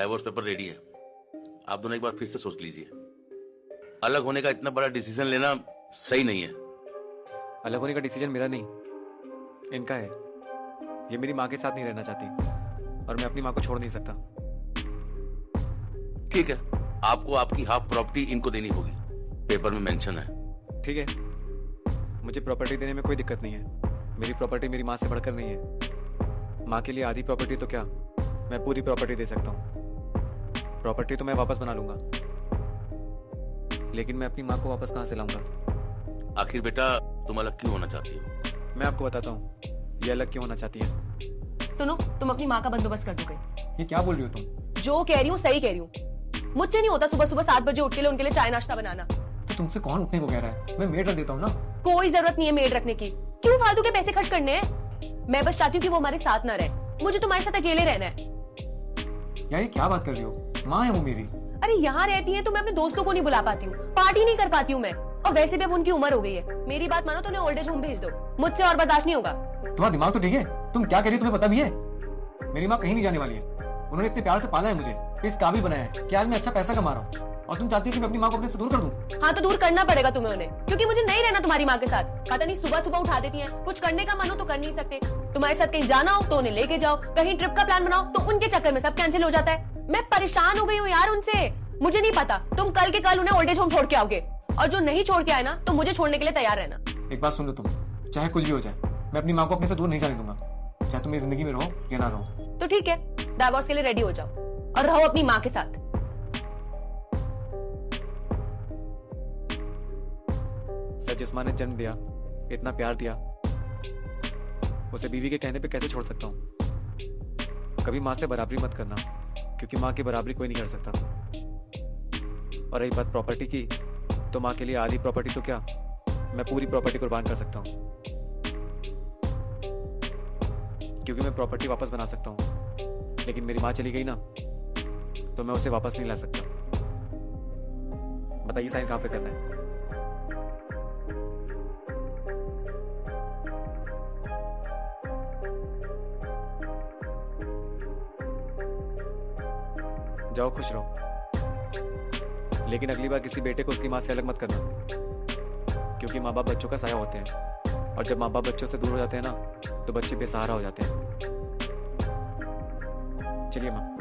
Divorce paper ready है, आप दोनों एक बार फिर से सोच लीजिए। अलग होने का इतना बड़ा डिसीजन लेना सही नहीं है। अलग होने का डिसीजन मेरा नहीं, इनका है। ये मेरी माँ के साथ नहीं रहना चाहती और मैं अपनी माँ को छोड़ नहीं सकता। ठीक है, आपको आपकी हाफ प्रॉपर्टी इनको देनी होगी, पेपर में मेंशन है। ठीक है, मुझे प्रॉपर्टी देने में कोई दिक्कत नहीं है। मेरी प्रॉपर्टी मेरी माँ से बढ़कर नहीं है। माँ के लिए आधी प्रॉपर्टी तो क्या, मैं पूरी प्रॉपर्टी दे सकता हूँ। प्रॉपर्टी तो मैं वापस बना लूंगा, लेकिन मैं अपनी माँ को वापस कहाँ से लाऊंगा? आखिर बेटा तुम अलग क्यों होना चाहती हो? मैं आपको बताता हूँ ये अलग क्यों होना चाहती है। सुनो, तुम अपनी माँ का बंदोबस्त कर दोगे? ये क्या बोल रही हो तुम? जो कह रही हूँ सही कह रही हूँ। मुझसे नहीं होता सुबह सुबह 7 बजे उठ के लिए उनके लिए चाय नाश्ता बनाना। तो तुमसे कौन उठने को कह रहा है? मैं मेड रख देता हूँ ना। कोई जरूरत नहीं है मेड रखने की। क्यों फालतू के पैसे खर्च करने हैं? मैं बस चाहती हूँ कि वो हमारे साथ ना रहे। मुझे तुम्हारे साथ अकेले रहना है। यार ये क्या बात कर रही हो? माँ है वो मेरी। अरे यहाँ रहती है तो मैं अपने दोस्तों को नहीं बुला पाती हूँ, पार्टी नहीं कर पाती हूँ मैं। और वैसे भी अब उनकी उम्र हो गई है। मेरी बात मानो तो उन्हें ओल्ड एज होम भेज दो। मुझसे और बर्दाश्त नहीं होगा। तुम्हारा दिमाग तो ठीक है? तुम क्या कह रही हो तुम्हें पता भी है? मेरी माँ कहीं नहीं जाने वाली है। उन्होंने इतने प्यार से पाला है मुझे, इस काबिल बनाया है कि आज मैं अच्छा पैसा कमा रहा हूँ। और तुम चाहती हो कि मैं अपनी माँ को अपने से दूर कर दूं? हाँ तो दूर करना पड़ेगा तुम्हें उन्हें, क्योंकि मुझे नहीं रहना तुम्हारी माँ के साथ। पता नहीं सुबह सुबह उठा देती हैं, कुछ करने का मन हो तो कर नहीं सकते। तुम्हारे साथ कहीं जाना हो तो उन्हें लेके जाओ, कहीं ट्रिप का प्लान बनाओ तो उनके चक्कर में सब कैंसिल हो जाता है। मैं परेशान हो गई हूँ यार उनसे। मुझे नहीं पता, तुम कल के कल उन्हें ओल्ड एज होम छोड़ के आओगे, और जो नहीं छोड़ के आए ना तो मुझे छोड़ने के लिए तैयार रहना। एक बात सुन लो तुम, चाहे कुछ भी हो जाए मैं अपनी माँ को अपने से दूर नहीं जाने दूंगा, चाहे तुम मेरी जिंदगी में रहो या ना रहो। तो ठीक है, डाइवोर्स के लिए रेडी हो जाओ और रहो अपनी माँ के साथ। सर जिस माँ ने जन्म दिया, इतना प्यार दिया, उसे बीवी के कहने पे कैसे छोड़ सकता हूँ? कभी माँ से बराबरी मत करना, क्योंकि माँ की बराबरी कोई नहीं कर सकता। और रही बात प्रॉपर्टी की, तो माँ के लिए आधी प्रॉपर्टी तो क्या, मैं पूरी प्रॉपर्टी कुर्बान कर सकता हूँ। क्योंकि मैं प्रॉपर्टी वापस बना सकता हूँ, लेकिन मेरी माँ चली गई ना तो मैं उसे वापस नहीं ला सकता। बताइए साइन कहाँ पे करना है? जाओ खुश रहो, लेकिन अगली बार किसी बेटे को उसकी माँ से अलग मत करना, क्योंकि माँ बाप बच्चों का साया होते हैं, और जब माँ बाप बच्चों से दूर हो जाते हैं ना तो बच्चे बेसहारा हो जाते हैं। चलिए माँ।